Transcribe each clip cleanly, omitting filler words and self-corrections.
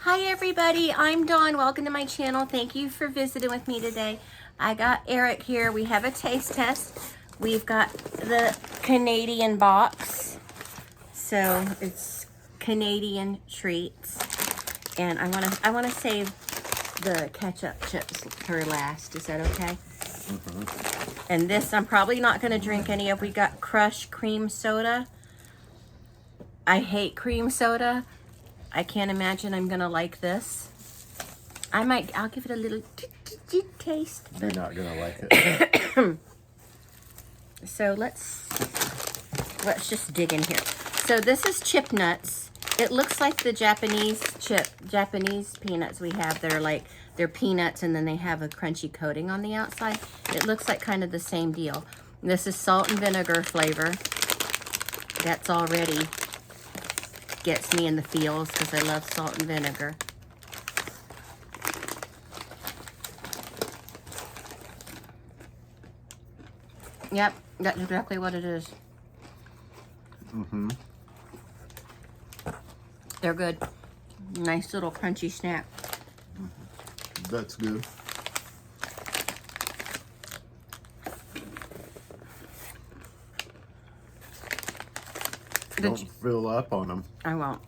Hi everybody, I'm Dawn. Welcome to my channel. Thank you for visiting with me today. I got Eric here. We have a taste test. We've got the Canadian box. So it's Canadian treats. And I wanna save the ketchup chips for last. Is that okay? And this I'm probably not gonna drink any of. We got crushed cream soda. I hate cream soda. I can't imagine I'm gonna like this. I'll give it a little taste. You're not gonna like it. So let's just dig in here. So this is chip nuts. It looks like the Japanese peanuts we have. They're peanuts and then they have a crunchy coating on the outside. It looks like kind of the same deal. This is salt and vinegar flavor. That's already gets me in the feels because I love salt and vinegar. Yep, that's exactly what it is. They're good. Nice little crunchy snack. That's good. Don't fill up on them. I won't.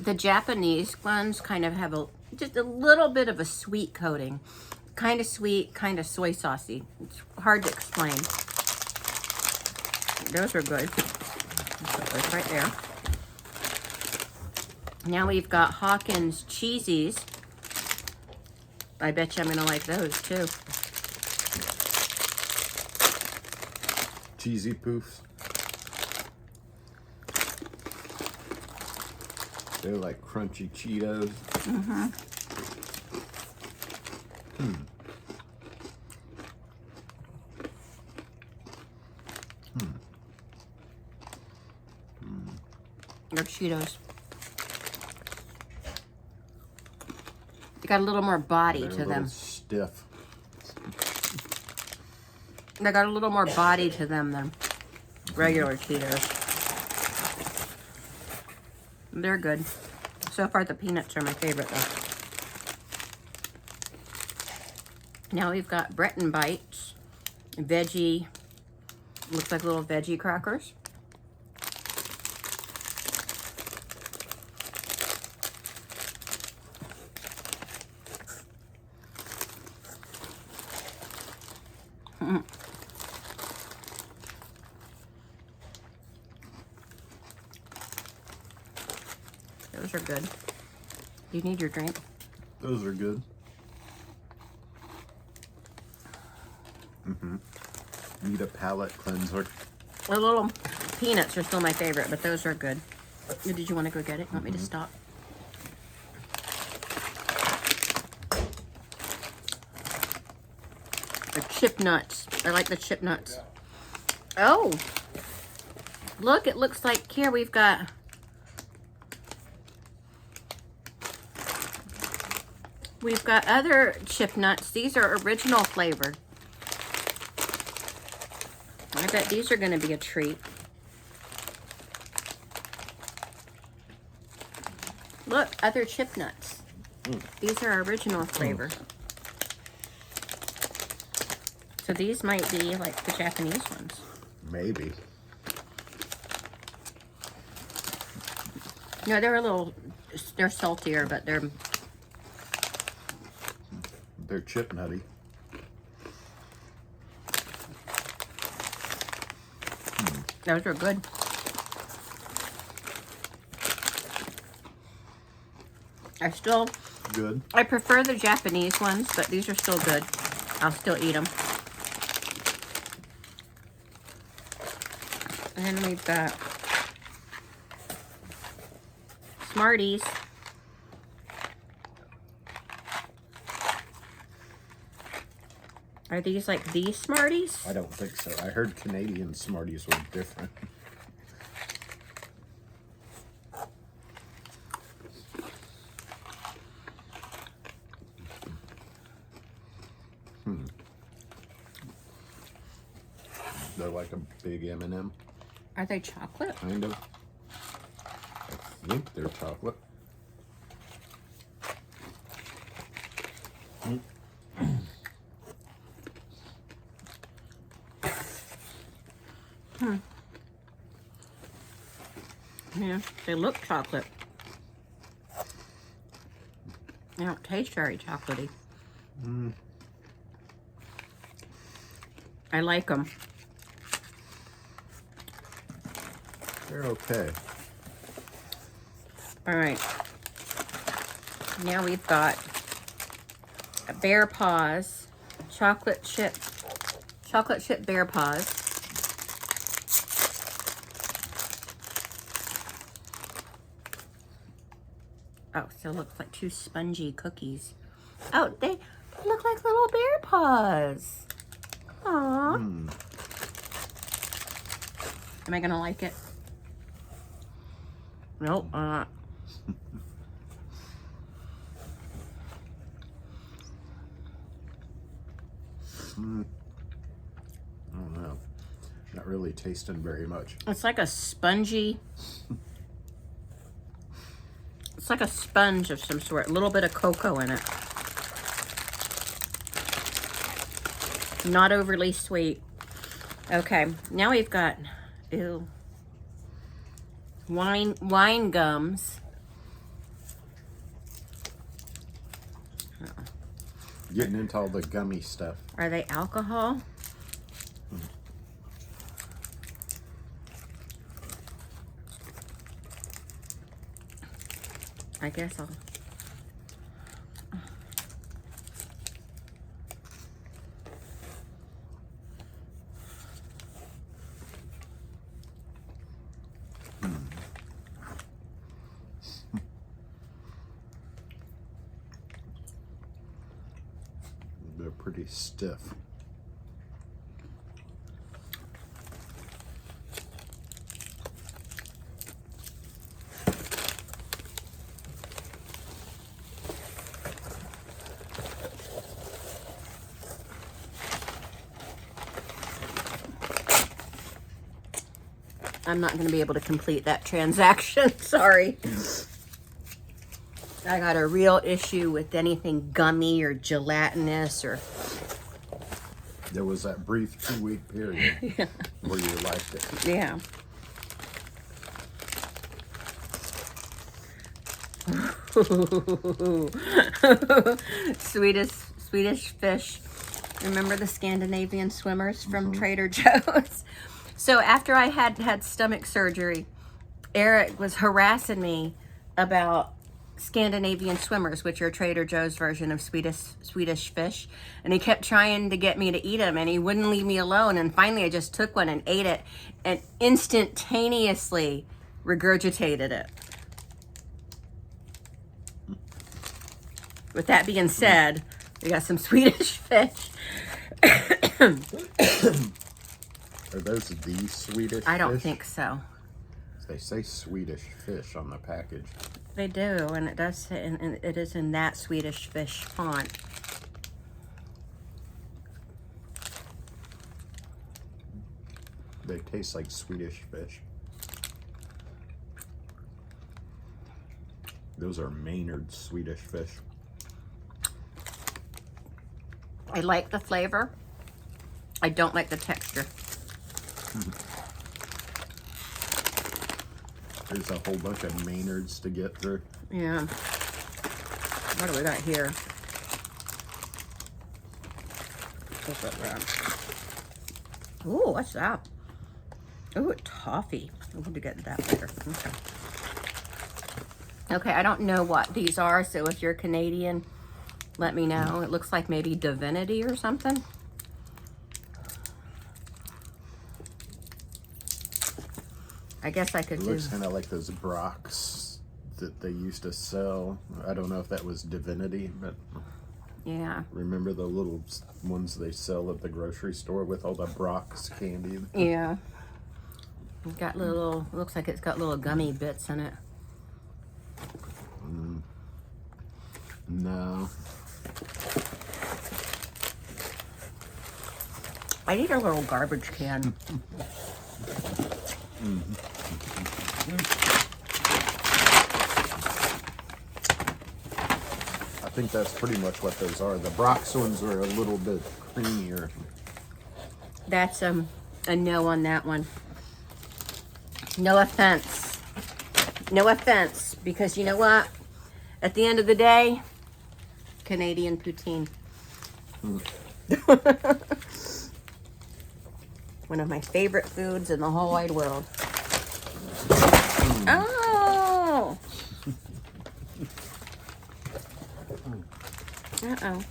The Japanese ones kind of have just a little bit of a sweet coating. Kind of sweet, kind of soy saucy. It's hard to explain. Those are good. Put those right there. Now we've got Hawkins cheesies. I bet you I'm gonna like those too. Cheesy poofs. They're like crunchy Cheetos. They're Cheetos. They got a little more body They're to a little them. stiff. They got a little more body to them than regular Cheetos. They're good. So far, the peanuts are my favorite, though. Now we've got Breton Bites, veggie, looks like little veggie crackers. Those are good. Do you need your drink? Those are good. Need a palate cleanser. The little peanuts are still my favorite, but those are good. Did you want to go get it? You want me to stop? The chip nuts. I like the chip nuts. Oh! Look, it looks like here we've got other chip nuts. These are original flavored. I bet these are going to be a treat. Look, other chip nuts. These are original flavor. So these might be like the Japanese ones. Maybe. No, they're saltier, but they're chip nutty. those are good. Good. I prefer the Japanese ones, but these are still good. I'll still eat them. And then we've got Smarties. Are these like these Smarties? I don't think so. I heard Canadian Smarties were different. They're like a big M&M. Are they chocolate? Kind of. I I think they're chocolate. Yeah, they look chocolate. They don't taste very chocolatey. I like them. They're okay. All right. Now we've got Bear Paws, chocolate chip Bear Paws. Oh, so it looks like two spongy cookies. Oh, they look like little bear paws. Aww. Am I gonna like it? Nope. I don't know. Not really tasting very much. It's like a spongy. It's like a sponge of some sort. A little bit of cocoa in it. Not overly sweet. Okay, now we've got, ew, wine gums. Getting into all the gummy stuff. Are they alcohol? I guess I'll. They're pretty stiff. I'm not going to be able to complete that transaction. Sorry. I got a real issue with anything gummy or gelatinous or... There was that brief 2-week period where you liked it. Yeah. Swedish fish. Remember the Scandinavian swimmers from Trader Joe's? So after I had stomach surgery, Eric was harassing me about Scandinavian swimmers, which are Trader Joe's version of Swedish fish. And he kept trying to get me to eat them, and he wouldn't leave me alone. And finally I just took one and ate it and instantaneously regurgitated it. With that being said, we got some Swedish fish. Are those the Swedish I don't fish? think so. They say Swedish fish on the package. They do, and it does say, and it is in that Swedish fish font. They taste like Swedish fish. Those are Maynard Swedish fish. I like the flavor. I don't like the texture. There's a whole bunch of Maynards to get through. Yeah. What do we got here? Ooh, what's that? Ooh, a toffee. We'll have to get that later. Okay. Okay, I don't know what these are, so if you're Canadian, let me know. It looks like maybe Divinity or something. I guess I could It do... looks kind of like those Brocks that they used to sell. I don't know if that was Divinity, but Yeah. remember the little ones they sell at the grocery store with all the Brocks candy? Yeah. It's got little... Looks like it's got little gummy bits in it. No. I need a little garbage can. think that's pretty much what those are. The Brock's ones are a little bit creamier. That's a no on that one. No offense. No offense, because you know what? At the end of the day, Canadian poutine. One of my favorite foods in the whole wide world. Oh! Uh-oh.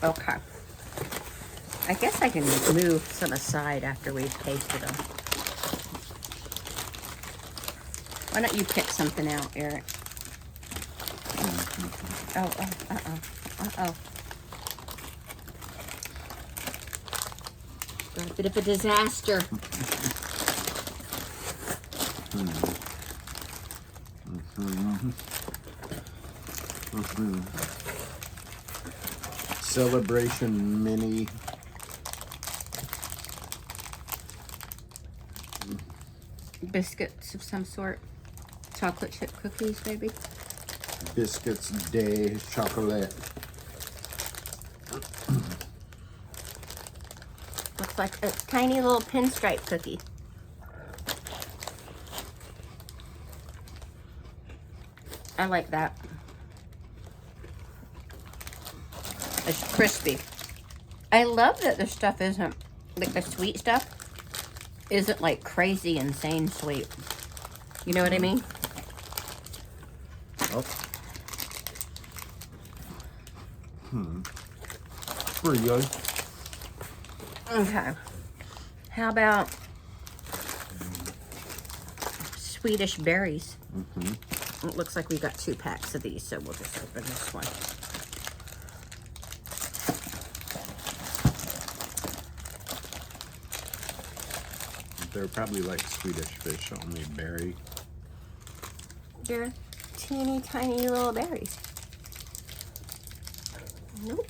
Okay. I guess I can move some aside after we've tasted them. Why don't you pick something out, Eric? Oh, uh-oh. Uh-oh. A bit of a disaster. Celebration mini. Biscuits of some sort. Chocolate chip cookies, maybe. Biscuits de chocolat. Looks like a tiny little pinstripe cookie. I like that. It's crispy. I love that the stuff isn't, like the sweet stuff, isn't like crazy, insane sweet. You know what I mean? Oh. Pretty good. Okay. How about Swedish berries? It looks like we got 2 packs of these, so we'll just open this one. They're probably like Swedish fish, only berry. They're teeny tiny little berries. Nope.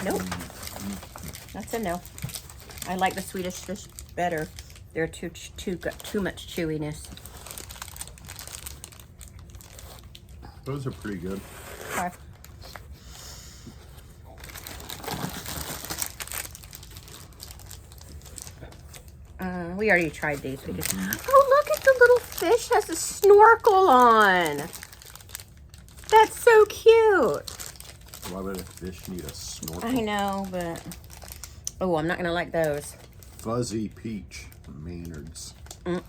Nope. That's a no. I like the Swedish fish better. They're too much chewiness. Those are pretty good. Okay. We already tried these. We just. Oh, look at the little fish has a snorkel on. That's so cute. Why would a fish need a snorkel? I know, but oh, I'm not gonna like those. Fuzzy peach Maynards. I'm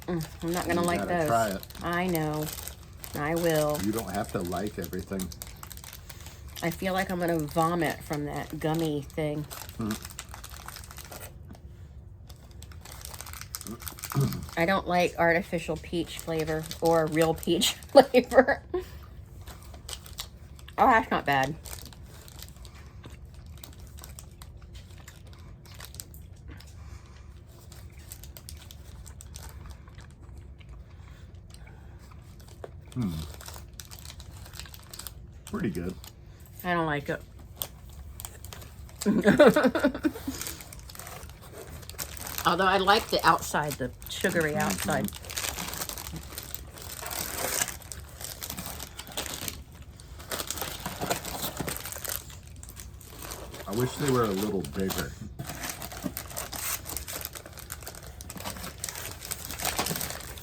not gonna like those. Try it. I know. I will. You don't have to like everything. I feel like I'm gonna vomit from that gummy thing. I don't like artificial peach flavor or real peach flavor. Oh, that's not bad. Pretty good. I don't like it. Although I like the outside, the sugary outside. I wish they were a little bigger.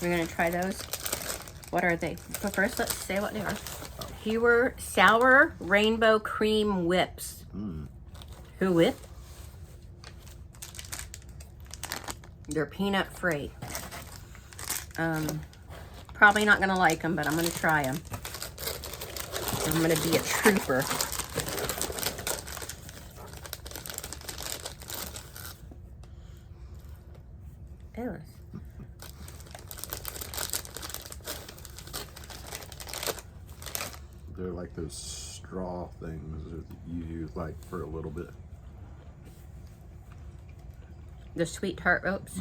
We're gonna try those. What are they? But first, let's say what they are. Pure sour rainbow cream whips. Who whip? They're peanut free. Probably not gonna like them, but I'm gonna try them. I'm gonna be a trooper. Ew. They're like those straw things that you use like for a little bit. The sweet tart ropes.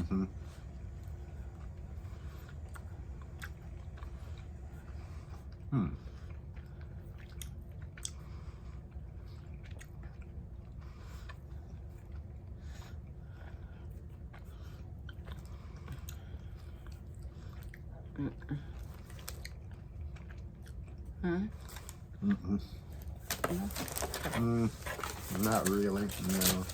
Not really, no.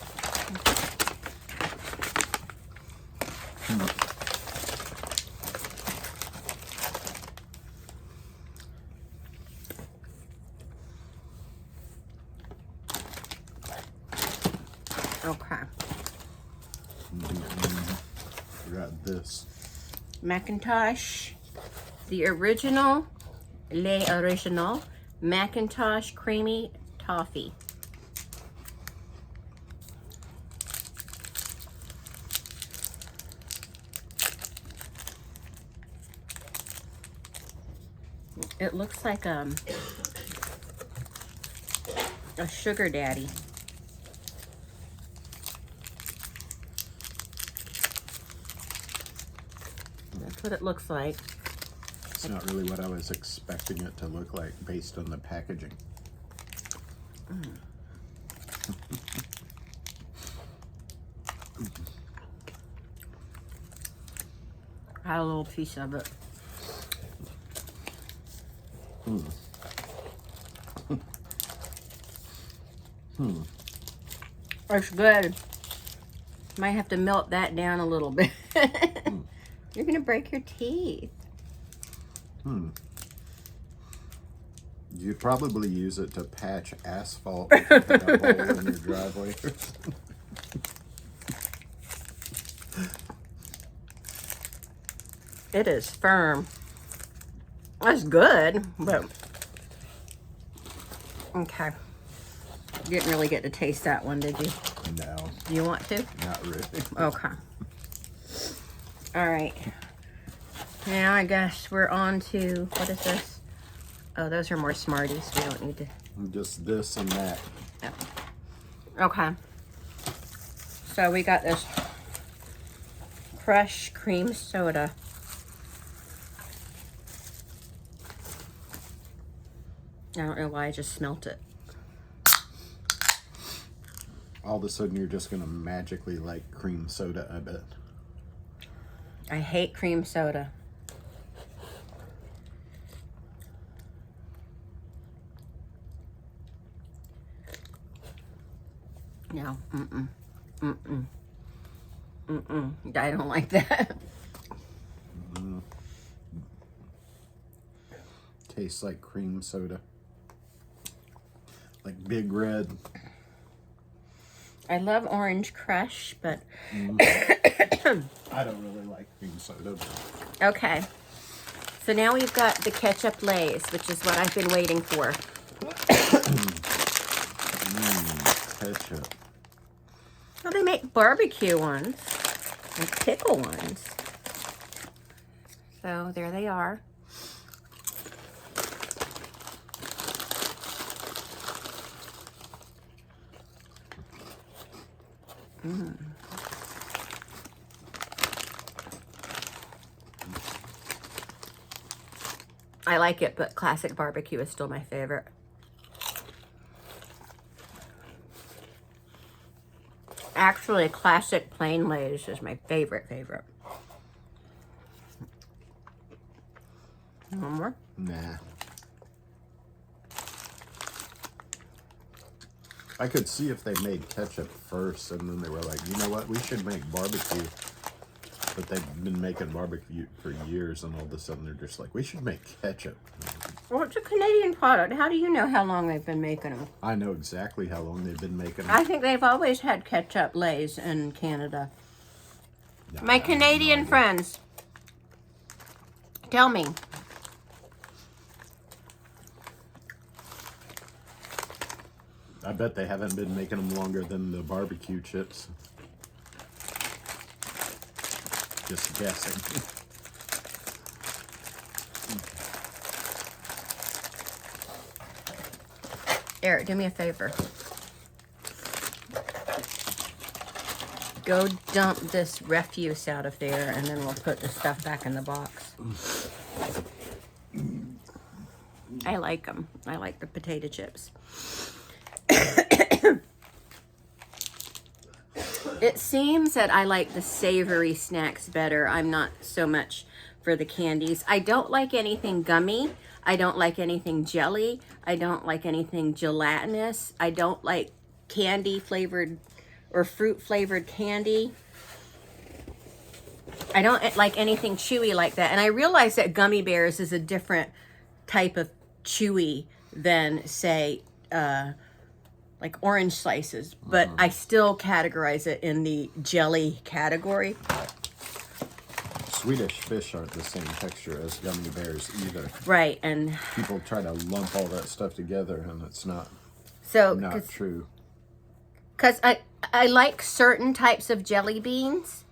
Okay. Got this. Macintosh, the original, Le Original, Macintosh Creamy Toffee. It looks like a sugar daddy. That's what it looks like. It's not really what I was expecting it to look like based on the packaging. I had a little piece of it. It's good. Might have to melt that down a little bit. You're gonna break your teeth. You'd probably use it to patch asphalt if you had a hole in your driveway. It is firm. That's good, but okay. You didn't really get to taste that one, did you? No, Do you want to? not really. Okay. All right. Now I guess we're on to, what is this? Oh, those are more Smarties. We don't need to. Just this and that. Okay. So we got this Crush cream soda. I don't know why I just smelt it. All of a sudden, you're just gonna magically like cream soda, I bet. I hate cream soda. No, I don't like that. Tastes like cream soda. Like Big Red. I love Orange Crush, but I don't really like cream soda. okay. So now we've got the ketchup Lay's, which is what I've been waiting for. Ketchup. Well, they make barbecue ones and pickle ones. So there they are. I like it, but classic barbecue is still my favorite. Actually, classic plain Lay's is my favorite. One more? Nah. I could see if they made ketchup first and then they were like, you know what, we should make barbecue. But they've been making barbecue for years and all of a sudden they're just like, we should make ketchup. Well, it's a Canadian product. How do you know how long they've been making them? I know exactly how long they've been making them. I think they've always had ketchup Lay's in Canada. No, My Canadian friends, tell me. I bet they haven't been making them longer than the barbecue chips. Just guessing. Eric, do me a favor. Go dump this refuse out of there, and then we'll put the stuff back in the box. I like them. I like the potato chips. It seems that I like the savory snacks better. I'm not so much for the candies. I don't like anything gummy. I don't like anything jelly. I don't like anything gelatinous. I don't like candy flavored or fruit flavored candy. I don't like anything chewy like that. And I realize that gummy bears is a different type of chewy than, say, like orange slices, but I still categorize it in the jelly category. Swedish fish aren't the same texture as gummy bears either. Right, and people try to lump all that stuff together, and it's not true. Because I like certain types of jelly beans,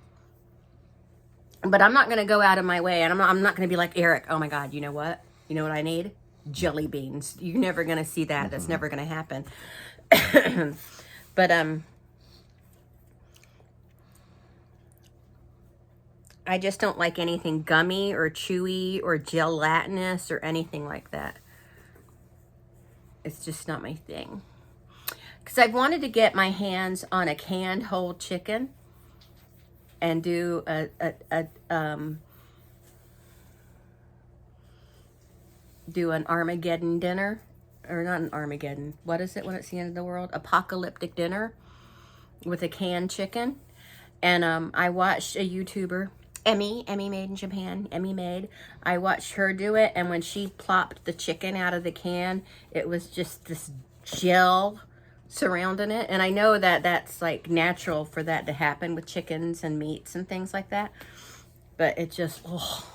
but I'm not going to go out of my way, and I'm not going to be like, Eric, oh my God, you know what? You know what I need? Jelly beans. You're never going to see that. That's never going to happen. But I just don't like anything gummy or chewy or gelatinous or anything like that. It's just not my thing. Because I've wanted to get my hands on a canned whole chicken and do do an Armageddon dinner. Or not an Armageddon. What is it when it's the end of the world? Apocalyptic dinner with a canned chicken. And I watched a YouTuber, Emmy made in Japan, Emmy made. I watched her do it, and when she plopped the chicken out of the can, it was just this gel surrounding it. And I know that that's like natural for that to happen with chickens and meats and things like that. But it just, oh.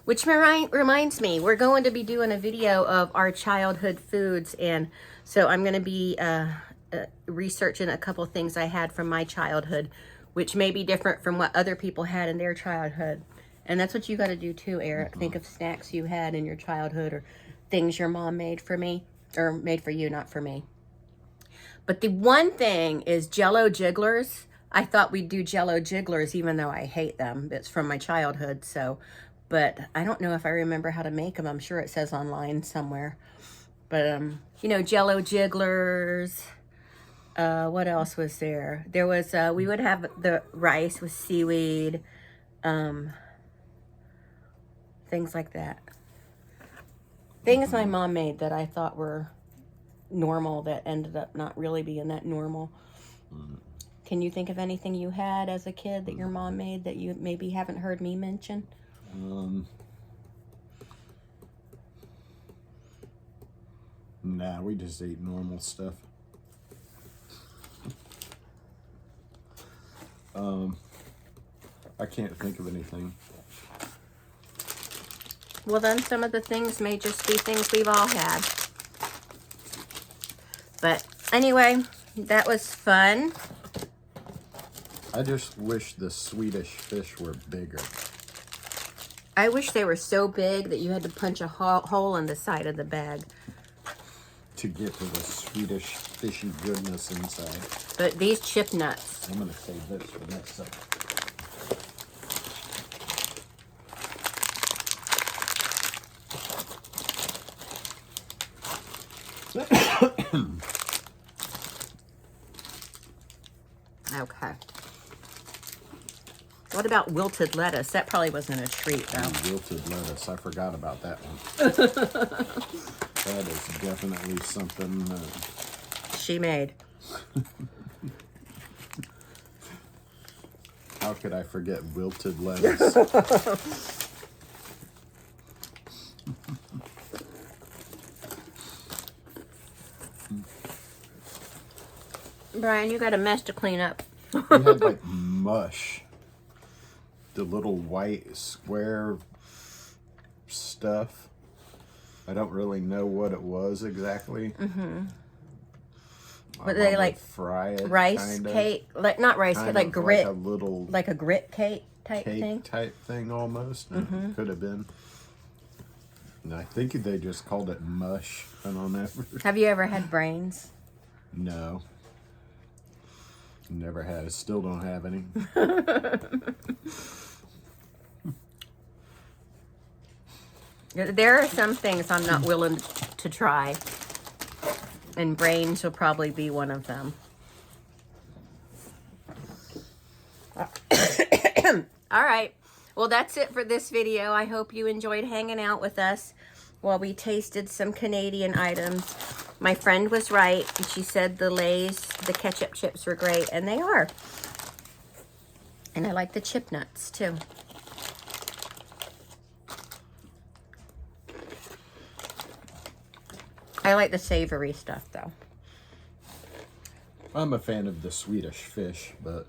Which reminds me, we're going to be doing a video of our childhood foods, and so I'm going to be researching a couple things I had from my childhood, which may be different from what other people had in their childhood. And that's what you got to do too, Eric. Think of snacks you had in your childhood, or things your mom made for me, or made for you, not for me. But the one thing is Jell-O Jigglers. I thought we'd do Jell-O Jigglers, even though I hate them. It's from my childhood, so... But I don't know if I remember how to make them. I'm sure it says online somewhere. But, you know, Jell-O Jigglers. What else was there? There was, we would have the rice with seaweed. Things like that. Things my mom made that I thought were normal that ended up not really being that normal. Can you think of anything you had as a kid that your mom made that you maybe haven't heard me mention? Nah, we just eat normal stuff. I can't think of anything. Well, then some of the things may just be things we've all had. But anyway, that was fun. I just wish the Swedish fish were bigger. I wish they were so big that you had to punch a hole in the side of the bag. To get to the Swedish fishy goodness inside. But these chip nuts. I'm going to save this for next time. Okay. What about wilted lettuce? That probably wasn't a treat, though. Wilted lettuce. I forgot about that one. That is definitely something she made. How could I forget wilted lettuce? Brian, you got a mess to clean up. We had like mush. The little white square stuff. I don't really know what it was exactly. But they like fry it, rice cake, like not rice cake, like grit, like a little like a grit cake type thing almost. Could have been. And I think they just called it mush. I don't know. Have you ever had brains? No. Never had. Still don't have any. There are some things I'm not willing to try. And brains will probably be one of them. All right. Well, that's it for this video. I hope you enjoyed hanging out with us while we tasted some Canadian items. My friend was right. She said the Lay's, the ketchup chips were great, and they are. And I like the chip nuts, too. I like the savory stuff, though. I'm a fan of the Swedish fish, but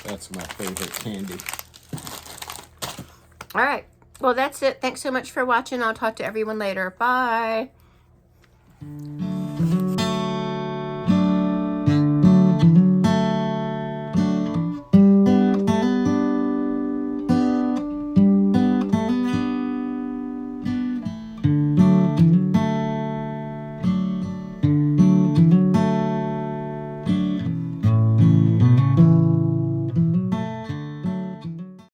that's my favorite candy. All right. Well, that's it. Thanks so much for watching. I'll talk to everyone later. Bye.